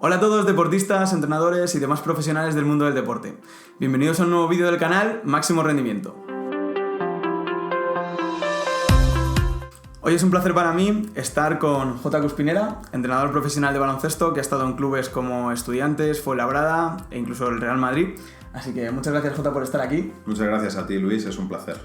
Hola a todos deportistas, entrenadores y demás profesionales del mundo del deporte. Bienvenidos a un nuevo vídeo del canal Máximo Rendimiento. Hoy es un placer para mí estar con J. Cuspinera, entrenador profesional de baloncesto que ha estado en clubes como Estudiantes, Fuenlabrada e incluso el Real Madrid. Así que muchas gracias, J, por estar aquí. Muchas gracias a ti, Luis, es un placer.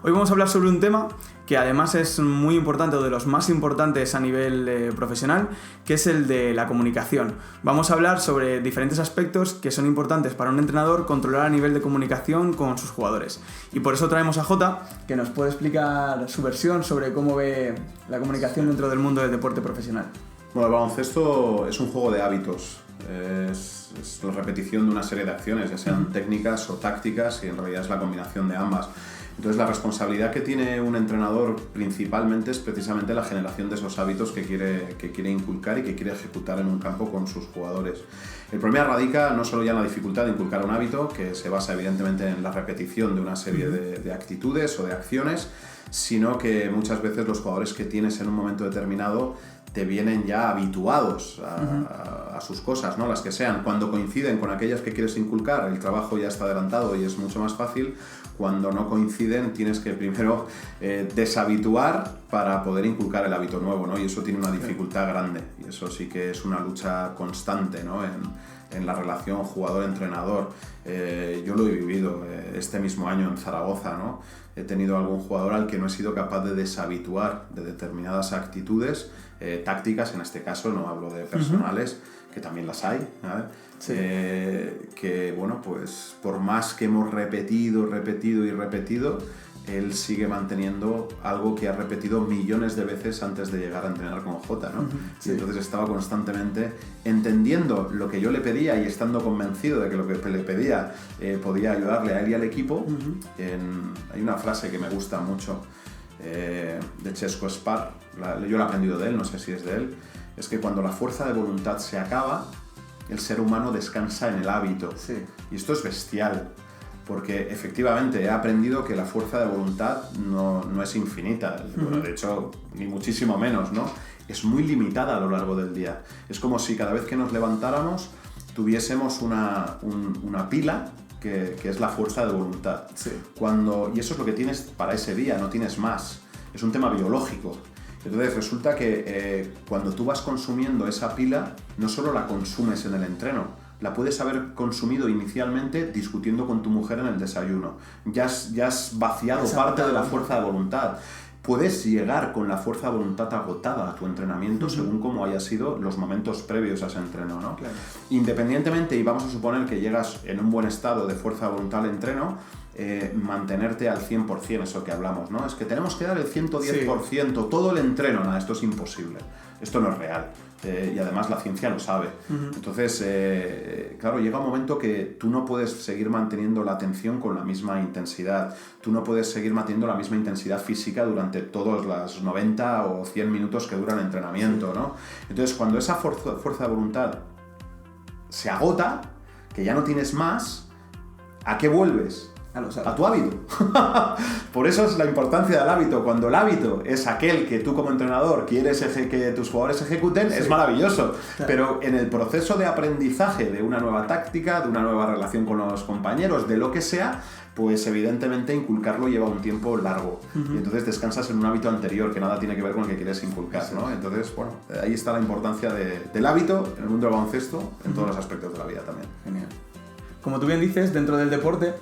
Hoy vamos a hablar sobre un tema que además es muy importante o de los más importantes a nivel profesional, que es el de la comunicación. Vamos a hablar sobre diferentes aspectos que son importantes para un entrenador controlar a nivel de comunicación con sus jugadores. Y por eso traemos a Jota, que nos puede explicar su versión sobre cómo ve la comunicación dentro del mundo del deporte profesional. Bueno, el baloncesto es un juego de hábitos. Es la repetición de una serie de acciones, ya sean técnicas o tácticas, y en realidad es la combinación de ambas. Entonces la responsabilidad que tiene un entrenador principalmente es precisamente la generación de esos hábitos que quiere inculcar y que quiere ejecutar en un campo con sus jugadores. El problema radica no solo ya en la dificultad de inculcar un hábito, que se basa evidentemente en la repetición de una serie de actitudes o de acciones, sino que muchas veces los jugadores que tienes en un momento determinado te vienen ya habituados a sus cosas, ¿no? Las que sean. Cuando coinciden con aquellas que quieres inculcar, el trabajo ya está adelantado y es mucho más fácil. Cuando no coinciden, tienes que primero deshabituar para poder inculcar el hábito nuevo, ¿no? Y eso tiene una dificultad grande. Y eso sí que es una lucha constante, ¿no? En la relación jugador-entrenador. Yo lo he vivido este mismo año en Zaragoza, ¿no? He tenido algún jugador al que no he sido capaz de deshabituar de determinadas actitudes tácticas, en este caso, no hablo de personales, que también las hay, ¿sabes? Sí. Que, bueno, pues por más que hemos repetido, él sigue manteniendo algo que ha repetido millones de veces antes de llegar a entrenar con Jota, ¿no? Sí. Y entonces estaba constantemente entendiendo lo que yo le pedía y estando convencido de que lo que le pedía podía ayudarle a él y al equipo. Hay una frase que me gusta mucho de Chesco Spar, yo la he aprendido de él, no sé si es de él, es que cuando la fuerza de voluntad se acaba, el ser humano descansa en el hábito. Sí. Y esto es bestial. Porque efectivamente he aprendido que la fuerza de voluntad no es infinita, bueno, de hecho ni muchísimo menos, ¿no? Es muy limitada a lo largo del día. Es como si cada vez que nos levantáramos tuviésemos una pila que es la fuerza de voluntad. Sí. Y eso es lo que tienes para ese día, no tienes más. Es un tema biológico. Entonces resulta que cuando tú vas consumiendo esa pila, no solo la consumes en el entreno, la puedes haber consumido inicialmente discutiendo con tu mujer en el desayuno. Ya has vaciado parte de la fuerza de voluntad. Puedes llegar con la fuerza de voluntad agotada a tu entrenamiento según cómo hayan sido los momentos previos a ese entreno, ¿no? Claro. Independientemente, y vamos a suponer que llegas en un buen estado de fuerza de voluntad al entreno, mantenerte al 100%, eso que hablamos, ¿no? Es que tenemos que dar el 110%, todo el entreno. Nada, esto es imposible, esto no es real. Y además la ciencia lo sabe. Entonces, claro, llega un momento que tú no puedes seguir manteniendo la atención con la misma intensidad. Tú no puedes seguir manteniendo la misma intensidad física durante todos los 90 o 100 minutos que dura el entrenamiento, ¿no? Entonces, cuando esa fuerza de voluntad se agota, que ya no tienes más, ¿a qué vuelves? A tu hábito. Por eso es la importancia del hábito. Cuando el hábito es aquel que tú como entrenador quieres que tus jugadores ejecuten, es maravilloso. Claro. Pero en el proceso de aprendizaje de una nueva táctica, de una nueva relación con los compañeros, de lo que sea, pues evidentemente inculcarlo lleva un tiempo largo. Y entonces descansas en un hábito anterior que nada tiene que ver con el que quieres inculcar, ¿no? Entonces, bueno, ahí está la importancia del hábito en el mundo del baloncesto, en todos los aspectos de la vida también. Genial. Como tú bien dices, dentro del deporte,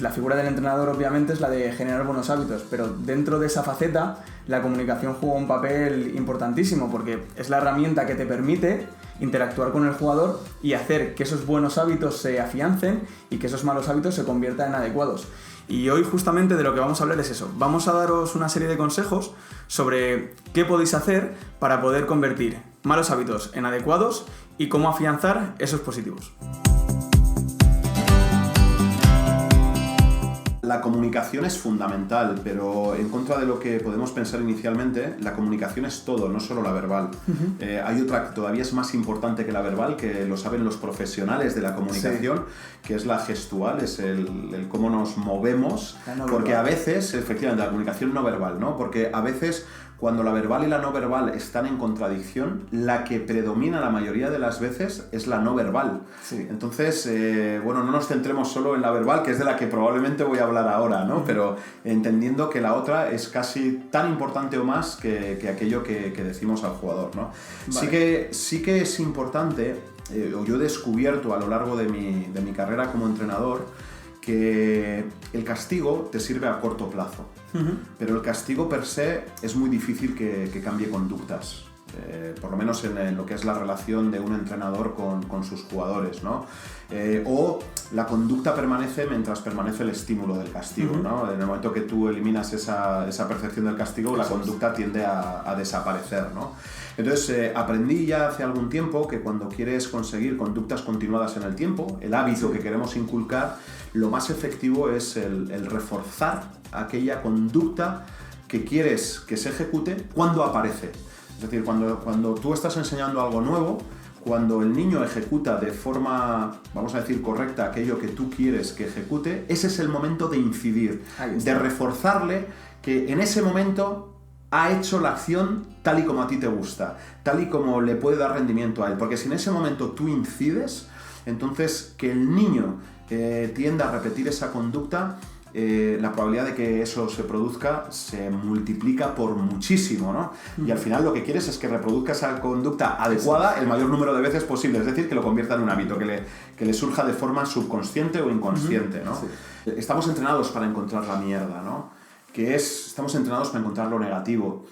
la figura del entrenador obviamente es la de generar buenos hábitos, pero dentro de esa faceta la comunicación juega un papel importantísimo porque es la herramienta que te permite interactuar con el jugador y hacer que esos buenos hábitos se afiancen y que esos malos hábitos se conviertan en adecuados. Y hoy justamente de lo que vamos a hablar es eso. Vamos a daros una serie de consejos sobre qué podéis hacer para poder convertir malos hábitos en adecuados y cómo afianzar esos positivos. La comunicación es fundamental, pero en contra de lo que podemos pensar inicialmente, la comunicación es todo, no solo la verbal. Hay otra que todavía es más importante que la verbal, que lo saben los profesionales de la comunicación, que es la gestual, es el cómo nos movemos, porque a veces, efectivamente, la comunicación no verbal, ¿no? Porque a veces cuando la verbal y la no verbal están en contradicción, la que predomina la mayoría de las veces es la no verbal. Sí. Entonces, bueno, no nos centremos solo en la verbal, que es de la que probablemente voy a hablar ahora, ¿no? Pero entendiendo que la otra es casi tan importante o más que aquello que decimos al jugador, ¿no? Vale. Sí que es importante, o yo he descubierto a lo largo de mi carrera como entrenador, que el castigo te sirve a corto plazo, pero el castigo per se es muy difícil que cambie conductas, por lo menos en lo que es la relación de un entrenador con sus jugadores, ¿no? O la conducta permanece mientras permanece el estímulo del castigo, ¿no? En el momento que tú eliminas esa percepción del castigo, la conducta tiende a desaparecer, ¿no? Entonces, aprendí ya hace algún tiempo que cuando quieres conseguir conductas continuadas en el tiempo, el hábito que queremos inculcar, lo más efectivo es el reforzar aquella conducta que quieres que se ejecute cuando aparece. Es decir, cuando tú estás enseñando algo nuevo, cuando el niño ejecuta de forma, vamos a decir, correcta aquello que tú quieres que ejecute, ese es el momento de incidir, de reforzarle que en ese momento ha hecho la acción tal y como a ti te gusta, tal y como le puede dar rendimiento a él. Porque si en ese momento tú incides, entonces que el niño tienda a repetir esa conducta, la probabilidad de que eso se produzca se multiplica por muchísimo, ¿no? Y al final lo que quieres es que reproduzca esa conducta adecuada el mayor número de veces posible, es decir, que lo convierta en un hábito, que le surja de forma subconsciente o inconsciente, ¿no? Sí. Estamos entrenados para encontrar la mierda, ¿no? Estamos entrenados para encontrar lo negativo.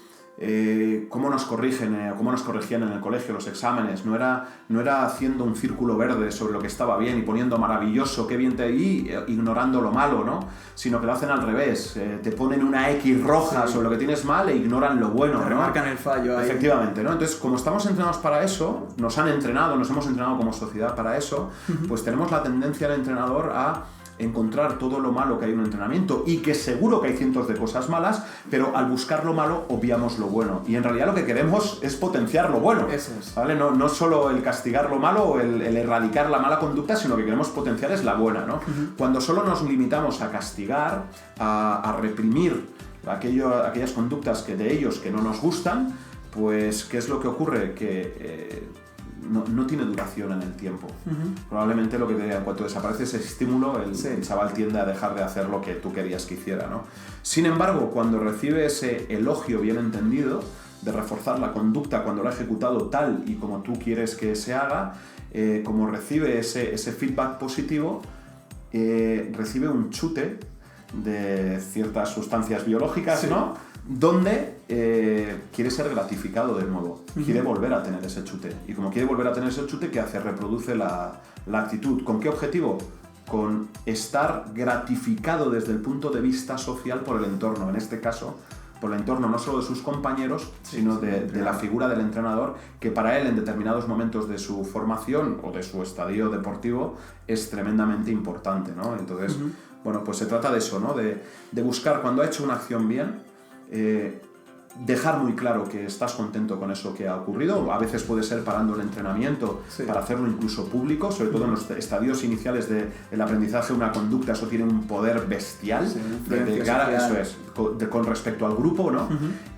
Cómo nos corrigen, cómo nos corregían en el colegio los exámenes, no era haciendo un círculo verde sobre lo que estaba bien y poniendo maravilloso, qué bien te y ignorando lo malo, ¿no? Sino que lo hacen al revés, te ponen una X roja sobre lo que tienes mal e ignoran lo bueno, te remarcan el fallo ahí. Efectivamente, ¿no? Entonces, como estamos entrenados para eso, nos hemos entrenado como sociedad para eso, pues tenemos la tendencia del entrenador a encontrar todo lo malo que hay en un entrenamiento, y que seguro que hay cientos de cosas malas, pero al buscar lo malo obviamos lo bueno, y en realidad lo que queremos es potenciar lo bueno. Eso es. ¿Vale? No solo el castigar lo malo o el erradicar la mala conducta, sino que queremos potenciar es la buena, ¿no? Cuando solo nos limitamos a castigar, a reprimir aquellas conductas de ellos que no nos gustan, pues ¿qué es lo que ocurre? Que no tiene duración en el tiempo. Probablemente en cuanto desaparece ese estímulo, el chaval tiende a dejar de hacer lo que tú querías que hiciera, ¿no? Sin embargo, cuando recibe ese elogio bien entendido, de reforzar la conducta cuando lo ha ejecutado tal y como tú quieres que se haga, como recibe ese feedback positivo, recibe un chute de ciertas sustancias biológicas, ¿no? Donde quiere ser gratificado de nuevo, quiere volver a tener ese chute. Y como quiere volver a tener ese chute, ¿qué hace? Reproduce la actitud. ¿Con qué objetivo? Con estar gratificado desde el punto de vista social por el entorno. En este caso, por el entorno no solo de sus compañeros, sino de la figura del entrenador, que para él en determinados momentos de su formación o de su estadio deportivo es tremendamente importante, ¿no? Entonces, bueno, pues se trata de eso, ¿no? De buscar, cuando ha hecho una acción bien, dejar muy claro que estás contento con eso que ha ocurrido. A veces puede ser parando el entrenamiento para hacerlo incluso público, sobre todo en los estadios iniciales del aprendizaje. Una conducta, eso tiene un poder bestial con respecto al grupo, ¿no?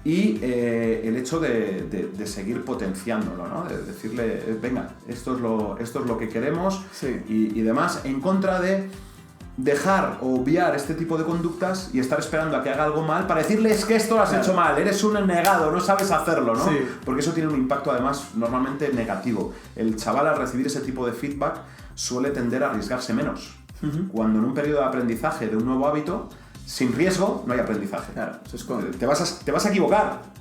Y el hecho de seguir potenciándolo, ¿no? De decirle, venga, esto es lo que queremos, y demás, en contra de dejar o obviar este tipo de conductas y estar esperando a que haga algo mal para decirle, es que esto lo has hecho mal, eres un negado, no sabes hacerlo, ¿no? Porque eso tiene un impacto además normalmente negativo. El chaval, al recibir ese tipo de feedback, suele tender a arriesgarse menos. Cuando en un periodo de aprendizaje de un nuevo hábito, sin riesgo no hay aprendizaje. Claro, se esconde. Te vas a equivocar.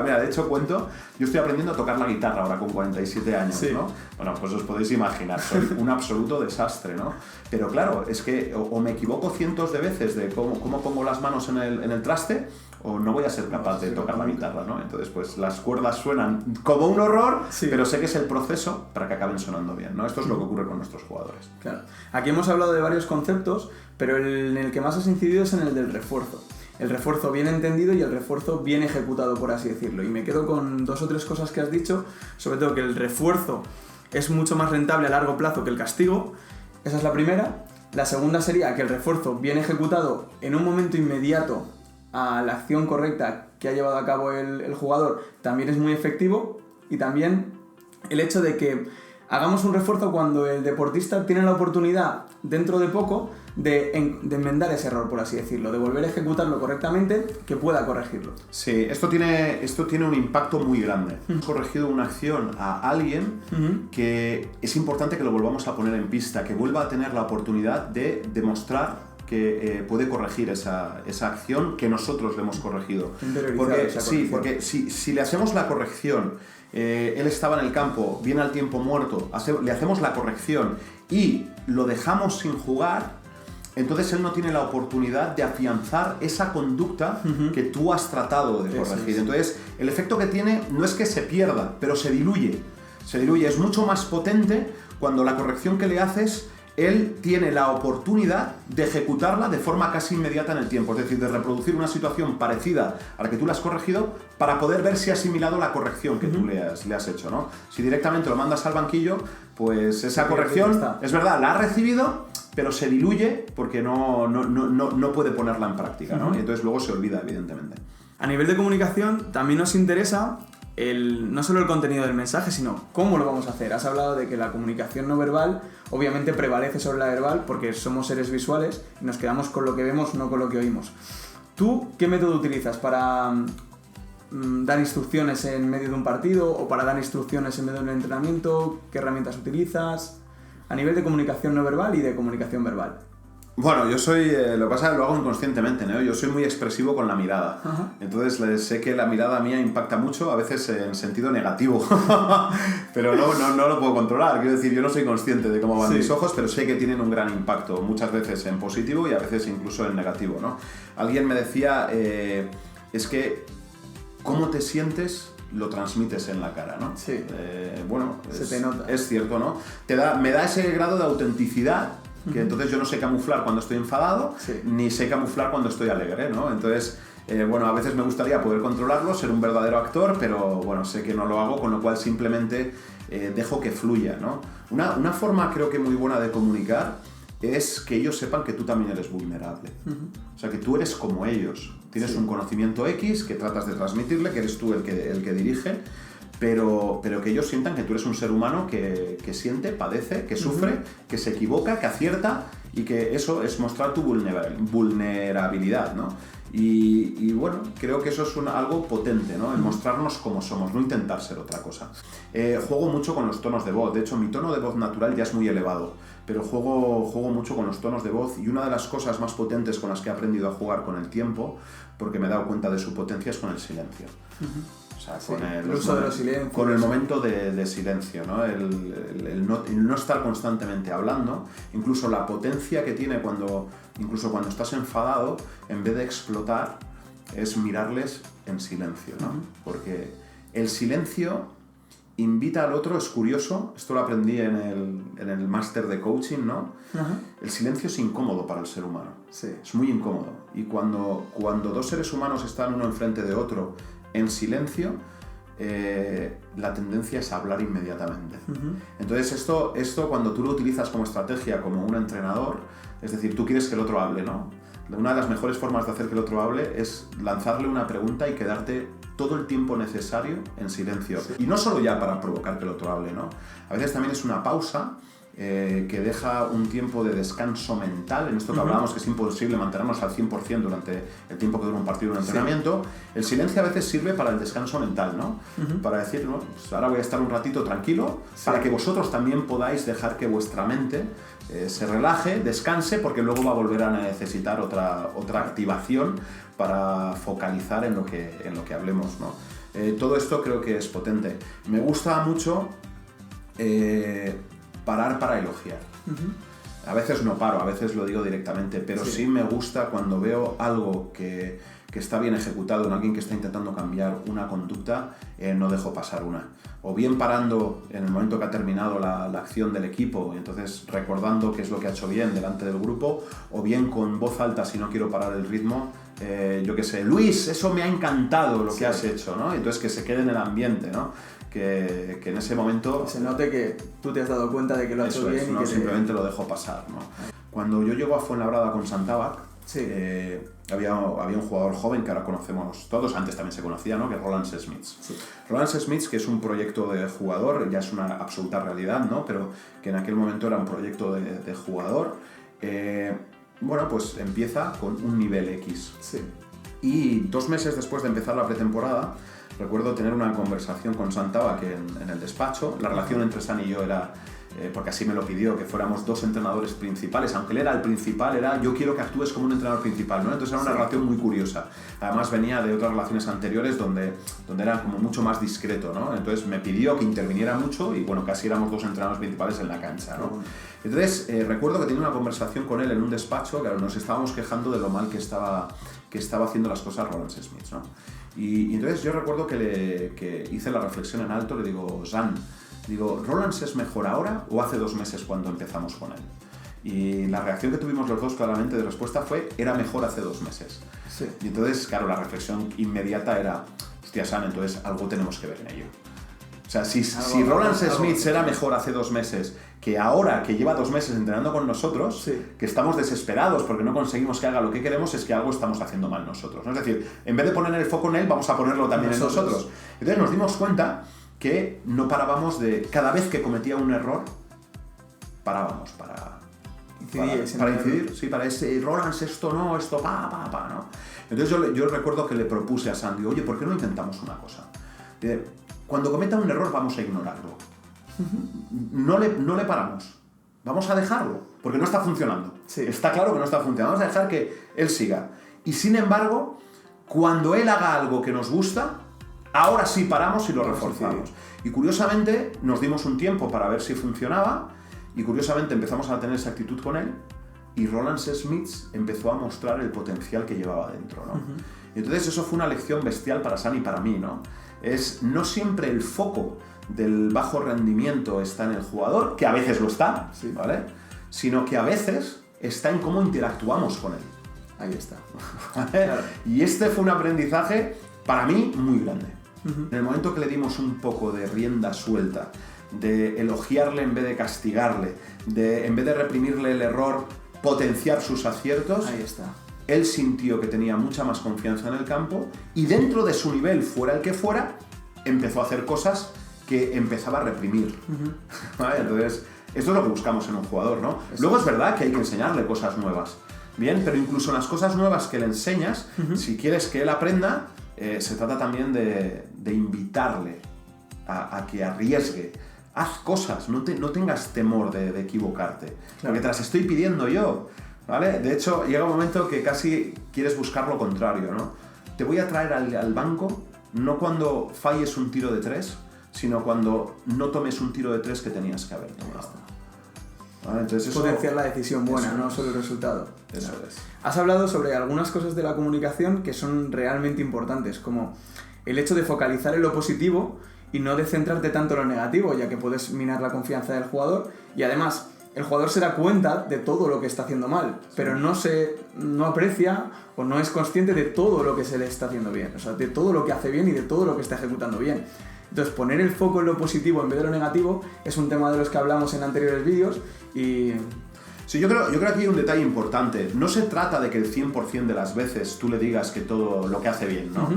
Mira, de hecho cuento, yo estoy aprendiendo a tocar la guitarra ahora con 47 años, ¿no? Bueno, pues os podéis imaginar, soy un absoluto desastre, ¿no? Pero claro, es que o me equivoco cientos de veces de cómo pongo las manos en el traste, o no voy a ser capaz de tocar la guitarra, ¿no? Entonces, pues las cuerdas suenan como un horror, pero sé que es el proceso para que acaben sonando bien, ¿no? Esto es lo que ocurre con nuestros jugadores. Claro. Aquí hemos hablado de varios conceptos, pero en el que más has incidido es en el del refuerzo. El refuerzo bien entendido y el refuerzo bien ejecutado, por así decirlo. Y me quedo con 2 o 3 cosas que has dicho, sobre todo que el refuerzo es mucho más rentable a largo plazo que el castigo. Esa es la primera. La segunda sería que el refuerzo bien ejecutado en un momento inmediato a la acción correcta que ha llevado a cabo el jugador también es muy efectivo, y también el hecho de que hagamos un refuerzo cuando el deportista tiene la oportunidad dentro de poco de enmendar ese error, por así decirlo, de volver a ejecutarlo correctamente, que pueda corregirlo. Sí, esto tiene un impacto muy grande. Hemos corregido una acción a alguien que es importante que lo volvamos a poner en pista, que vuelva a tener la oportunidad de demostrar que puede corregir esa acción que nosotros le hemos corregido. Porque si le hacemos la corrección, él estaba en el campo, viene al tiempo muerto, le hacemos la corrección y lo dejamos sin jugar, entonces él no tiene la oportunidad de afianzar esa conducta que tú has tratado de corregir. Entonces, el efecto que tiene no es que se pierda, pero se diluye. Es mucho más potente cuando la corrección que le haces, él tiene la oportunidad de ejecutarla de forma casi inmediata en el tiempo, es decir, de reproducir una situación parecida a la que tú le has corregido para poder ver si ha asimilado la corrección que tú le has hecho, ¿no? Si directamente lo mandas al banquillo, pues esa corrección, es verdad, la ha recibido, pero se diluye porque no puede ponerla en práctica, ¿no? Y entonces luego se olvida, evidentemente. A nivel de comunicación, también nos interesa no solo el contenido del mensaje, sino cómo lo vamos a hacer. Has hablado de que la comunicación no verbal obviamente prevalece sobre la verbal porque somos seres visuales y nos quedamos con lo que vemos, no con lo que oímos. ¿Tú qué método utilizas para dar instrucciones en medio de un partido o para dar instrucciones en medio de un entrenamiento? ¿Qué herramientas utilizas? A nivel de comunicación no verbal y de comunicación verbal. Bueno, yo soy, lo que pasa es que lo hago inconscientemente, ¿no? Yo soy muy expresivo con la mirada. Entonces sé que la mirada mía impacta mucho, a veces en sentido negativo. Pero no lo puedo controlar. Quiero decir, yo no soy consciente de cómo van mis ojos, pero sé que tienen un gran impacto, muchas veces en positivo y a veces incluso en negativo, ¿no? Alguien me decía, es que cómo te sientes lo transmites en la cara, ¿no? Sí. Bueno, se te nota. Es cierto, ¿no? Me da ese grado de autenticidad que entonces yo no sé camuflar cuando estoy enfadado, ni sé camuflar cuando estoy alegre, ¿no? Entonces, bueno, a veces me gustaría poder controlarlo, ser un verdadero actor, pero bueno, sé que no lo hago, con lo cual simplemente dejo que fluya, ¿no? Una forma creo que muy buena de comunicar es que ellos sepan que tú también eres vulnerable. O sea, que tú eres como ellos. Tienes un conocimiento X que tratas de transmitirle, que eres tú el que dirige, pero que ellos sientan que tú eres un ser humano que siente, padece, que sufre, que se equivoca, que acierta, y que eso es mostrar tu vulnerabilidad, ¿no? Y bueno, creo que eso es algo potente, ¿no? El mostrarnos como somos, no intentar ser otra cosa. Juego mucho con los tonos de voz. De hecho, mi tono de voz natural ya es muy elevado, pero juego mucho con los tonos de voz, y una de las cosas más potentes con las que he aprendido a jugar con el tiempo, porque me he dado cuenta de su potencia, es con el silencio. O sea, con el uso de los silencios. Con el momento de silencio, ¿no? El no estar constantemente hablando, incluso la potencia que tiene incluso cuando estás enfadado, en vez de explotar, es mirarles en silencio, ¿no? Porque el silencio invita al otro, es curioso, esto lo aprendí en el máster de coaching, ¿no? El silencio es incómodo para el ser humano, es muy incómodo, y cuando dos seres humanos están uno enfrente de otro en silencio, la tendencia es a hablar inmediatamente. Entonces esto cuando tú lo utilizas como estrategia, como un entrenador, es decir, tú quieres que el otro hable, ¿no? Una de las mejores formas de hacer que el otro hable es lanzarle una pregunta y quedarte todo el tiempo necesario en silencio. Y no solo ya para provocar que el otro hable, ¿no? A veces también es una pausa que deja un tiempo de descanso mental, en esto que hablábamos, que es imposible mantenernos al 100% durante el tiempo que dura un partido o un entrenamiento. El silencio a veces sirve para el descanso mental, ¿no? Para decir, ¿no? Pues ahora voy a estar un ratito tranquilo, para que vosotros también podáis dejar que vuestra mente se relaje, descanse, porque luego va a volver a necesitar otra activación para focalizar en lo que hablemos, ¿no? Todo esto creo que es potente. Me gusta mucho parar para elogiar. A veces no paro, a veces lo digo directamente, pero sí me gusta cuando veo algo que está bien ejecutado en alguien que está intentando cambiar una conducta, no dejo pasar una. O bien parando en el momento que ha terminado la acción del equipo, y entonces recordando qué es lo que ha hecho bien delante del grupo, o bien con voz alta si no quiero parar el ritmo, yo qué sé, Luis, eso me ha encantado lo que has hecho, ¿no? Entonces que se quede en el ambiente, ¿no? Que en ese momento se note que tú te has dado cuenta de que lo has hecho bien, no, simplemente lo dejo pasar, ¿no? Cuando yo llego a Fuenlabrada con Santabac, Sí. Había un jugador joven que ahora conocemos todos, antes también se conocía, ¿no? Que es Roland Smith. Sí. Roland Smith, que es un proyecto de jugador, ya es una absoluta realidad, ¿no? Pero que en aquel momento era un proyecto de jugador. Bueno, pues empieza con un nivel X. Sí. Y 2 meses después de empezar la pretemporada, recuerdo tener una conversación con Santaba que en el despacho. La relación entre San y yo era, porque así me lo pidió, que fuéramos 2 entrenadores principales. Aunque él era el principal, era yo quiero que actúes como un entrenador principal, ¿no? Entonces era una relación muy curiosa. Además venía de otras relaciones anteriores donde era como mucho más discreto, ¿no? Entonces me pidió que interviniera mucho y bueno, casi éramos 2 entrenadores principales en la cancha, ¿no? Entonces recuerdo que tenía una conversación con él en un despacho, claro, nos estábamos quejando de lo mal que estaba haciendo las cosas Roland Smith, ¿no? Y entonces yo recuerdo que hice la reflexión en alto, le digo, San, ¿Roland es mejor ahora o hace 2 meses cuando empezamos con él? Y la reacción que tuvimos los dos claramente de respuesta fue, era mejor hace 2 meses. Sí. Y entonces, claro, la reflexión inmediata era, hostia, San, entonces algo tenemos que ver en ello. O sea, si Roland Smith era mejor hace 2 meses que ahora, que lleva 2 meses entrenando con nosotros, sí, que estamos desesperados porque no conseguimos que haga lo que queremos, es que algo estamos haciendo mal nosotros, ¿no? Es decir, en vez de poner el foco en él, vamos a ponerlo también en nosotros. Entonces nos dimos cuenta que no parábamos de... Cada vez que cometía un error, parábamos para incidir, sí, para ese Roland, esto no, esto ¿no? Entonces yo recuerdo que le propuse a Sandy, oye, ¿por qué no intentamos una cosa? Cuando cometa un error vamos a ignorarlo. No le paramos. Vamos a dejarlo, porque no está funcionando. Sí. Está claro que no está funcionando. Vamos a dejar que él siga. Y sin embargo, cuando él haga algo que nos gusta, ahora sí paramos y lo reforzamos. Y curiosamente nos dimos un tiempo para ver si funcionaba y curiosamente empezamos a tener esa actitud con él y Roland Smith empezó a mostrar el potencial que llevaba dentro, ¿no? Y entonces eso fue una lección bestial para San y para mí, ¿no? No siempre el foco del bajo rendimiento está en el jugador, que a veces lo está, sí, ¿vale? Sino que a veces está en cómo interactuamos con él. Ahí está. Claro. Y este fue un aprendizaje para mí muy grande. En el momento que le dimos un poco de rienda suelta, de elogiarle en vez de castigarle, de en vez de reprimirle el error, potenciar sus aciertos, ahí está. Él sintió que tenía mucha más confianza en el campo y dentro de su nivel, fuera el que fuera, empezó a hacer cosas que empezaba a reprimir. ¿Vale? Entonces, esto es lo que buscamos en un jugador, ¿no? Luego es verdad que hay que enseñarle cosas nuevas, bien, pero incluso en las cosas nuevas que le enseñas, si quieres que él aprenda, se trata también de invitarle a que arriesgue. Haz cosas, no tengas temor de equivocarte, claro, porque te las estoy pidiendo yo, ¿vale? De hecho, llega un momento que casi quieres buscar lo contrario, ¿no? Te voy a traer al banco, no cuando falles un tiro de 3, sino cuando no tomes un tiro de 3 que tenías que haber tomado. ¿Vale? Entonces eso, potenciar la decisión buena, no solo el resultado. Eso es. Has hablado sobre algunas cosas de la comunicación que son realmente importantes, como el hecho de focalizar en lo positivo y no de centrarte tanto en lo negativo, ya que puedes minar la confianza del jugador y además el jugador se da cuenta de todo lo que está haciendo mal, pero no aprecia o no es consciente de todo lo que se le está haciendo bien, o sea, de todo lo que hace bien y de todo lo que está ejecutando bien. Entonces, poner el foco en lo positivo en vez de lo negativo es un tema de los que hablamos en anteriores vídeos y... Sí, yo creo que aquí hay un detalle importante. No se trata de que el 100% de las veces tú le digas que todo lo que hace bien, ¿no?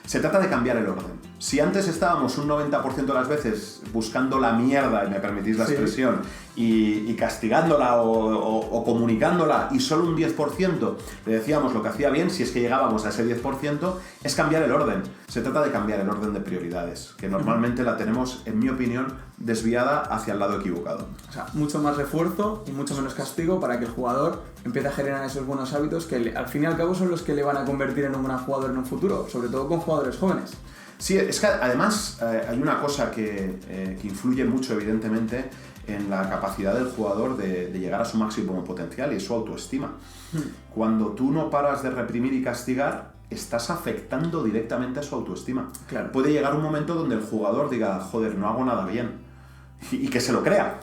Se trata de cambiar el orden. Si antes estábamos un 90% de las veces buscando la mierda, y me permitís la expresión, y castigándola o comunicándola, y solo un 10% le decíamos lo que hacía bien, si es que llegábamos a ese 10%, es cambiar el orden. Se trata de cambiar el orden de prioridades, que normalmente la tenemos, en mi opinión, desviada hacia el lado equivocado. O sea, mucho más refuerzo y mucho menos castigo para que el jugador empiece a generar esos buenos hábitos que al fin y al cabo son los que le van a convertir en un gran jugador en un futuro, sobre todo con jugadores jóvenes. Sí, es que además hay una cosa que influye mucho evidentemente en la capacidad del jugador de llegar a su máximo potencial y es su autoestima. Cuando tú no paras de reprimir y castigar, estás afectando directamente a su autoestima. Claro. Puede llegar un momento donde el jugador diga, joder, no hago nada bien. Y que se lo crea.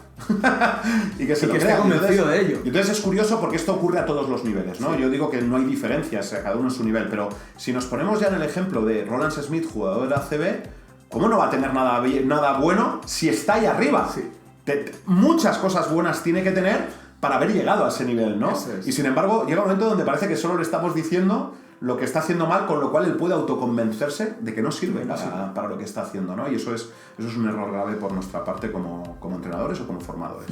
y que esté convencido de ello. Y entonces es curioso porque esto ocurre a todos los niveles, ¿no? Sí. Yo digo que no hay diferencias, cada uno en su nivel, pero si nos ponemos ya en el ejemplo de Roland Smith, jugador de la ACB, ¿cómo no va a tener nada bueno si está ahí arriba? Sí. Muchas cosas buenas tiene que tener para haber llegado a ese nivel, ¿no? Eso es. Y sin embargo, llega un momento donde parece que solo le estamos diciendo lo que está haciendo mal, con lo cual él puede autoconvencerse de que no sirve para lo que está haciendo, ¿no? Y eso es un error grave por nuestra parte como entrenadores o como formadores.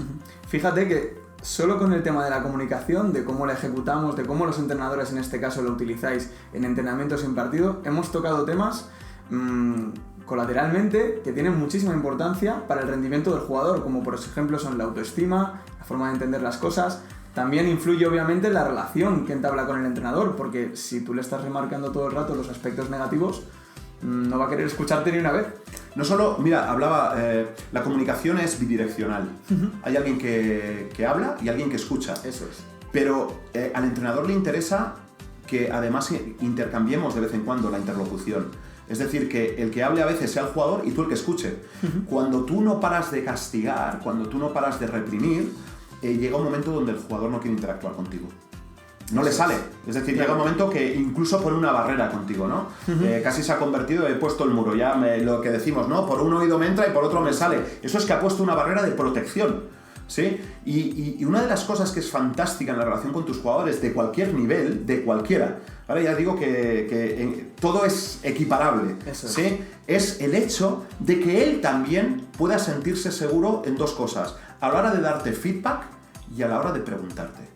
Fíjate que solo con el tema de la comunicación, de cómo la ejecutamos, de cómo los entrenadores en este caso lo utilizáis en entrenamientos en partido, hemos tocado temas colateralmente que tienen muchísima importancia para el rendimiento del jugador, como por ejemplo son la autoestima, la forma de entender las cosas. También influye obviamente la relación que entabla con el entrenador, porque si tú le estás remarcando todo el rato los aspectos negativos, no va a querer escucharte ni una vez. No solo, mira, la comunicación es bidireccional. Hay alguien que habla y alguien que escucha. Eso es. Pero al entrenador le interesa que además intercambiemos de vez en cuando la interlocución. Es decir, que el que hable a veces sea el jugador y tú el que escuche. Cuando tú no paras de castigar, cuando tú no paras de reprimir, llega un momento donde el jugador no quiere interactuar contigo. No le sale. Es decir, llega un momento que incluso pone una barrera contigo, ¿no? Casi se ha convertido, he puesto el muro, lo que decimos, ¿no? Por un oído me entra y por otro me sale. Eso es que ha puesto una barrera de protección, ¿sí? Y una de las cosas que es fantástica en la relación con tus jugadores, de cualquier nivel, de cualquiera, ahora ya digo que todo es equiparable, ¿sí? Es el hecho de que él también pueda sentirse seguro en dos cosas, a la hora de darte feedback y a la hora de preguntarte.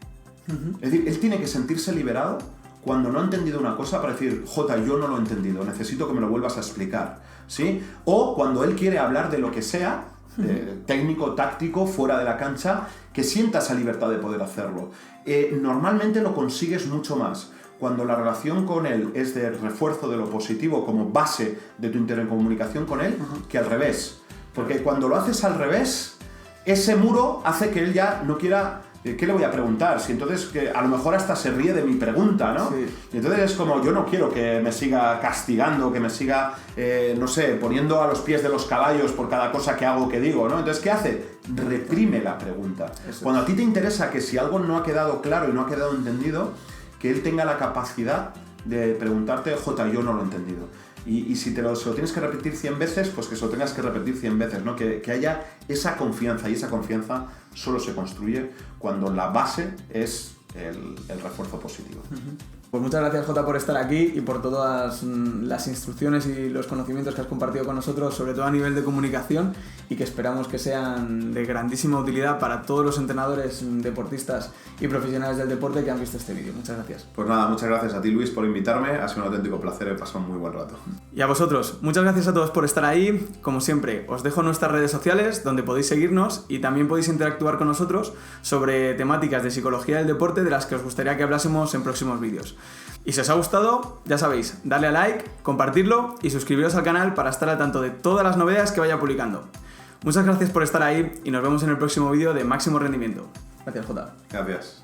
Es decir, él tiene que sentirse liberado cuando no ha entendido una cosa para decir, Jota, yo no lo he entendido, necesito que me lo vuelvas a explicar, ¿sí? O cuando él quiere hablar de lo que sea, técnico, táctico, fuera de la cancha, que sienta esa libertad de poder hacerlo. Normalmente lo consigues mucho más cuando la relación con él es de refuerzo de lo positivo como base de tu intercomunicación con él, que al revés. Porque cuando lo haces al revés, ese muro hace que él ya no quiera... ¿Qué le voy a preguntar? Si entonces que a lo mejor hasta se ríe de mi pregunta, ¿no? Sí. Y entonces es como, yo no quiero que me siga castigando, que me siga, no sé, poniendo a los pies de los caballos por cada cosa que hago o que digo, ¿no? Entonces, ¿qué hace? Reprime la pregunta. Cuando a ti te interesa que si algo no ha quedado claro y no ha quedado entendido, que él tenga la capacidad de preguntarte, Jota, yo no lo he entendido. Y si se lo tienes que repetir 100 veces, pues que se lo tengas que repetir 100 veces, ¿no? Que haya esa confianza, y esa confianza solo se construye cuando la base es el refuerzo positivo. Pues muchas gracias, Jota, por estar aquí y por todas las instrucciones y los conocimientos que has compartido con nosotros, sobre todo a nivel de comunicación, y que esperamos que sean de grandísima utilidad para todos los entrenadores, deportistas y profesionales del deporte que han visto este vídeo. Muchas gracias. Pues nada, muchas gracias a ti, Luis, por invitarme. Ha sido un auténtico placer, he pasado un muy buen rato. Y a vosotros, muchas gracias a todos por estar ahí. Como siempre, os dejo nuestras redes sociales donde podéis seguirnos y también podéis interactuar con nosotros sobre temáticas de psicología del deporte de las que os gustaría que hablásemos en próximos vídeos. Y si os ha gustado, ya sabéis, darle a like, compartirlo y suscribiros al canal para estar al tanto de todas las novedades que vaya publicando. Muchas gracias por estar ahí y nos vemos en el próximo vídeo de Máximo Rendimiento. Gracias, Jota. Gracias.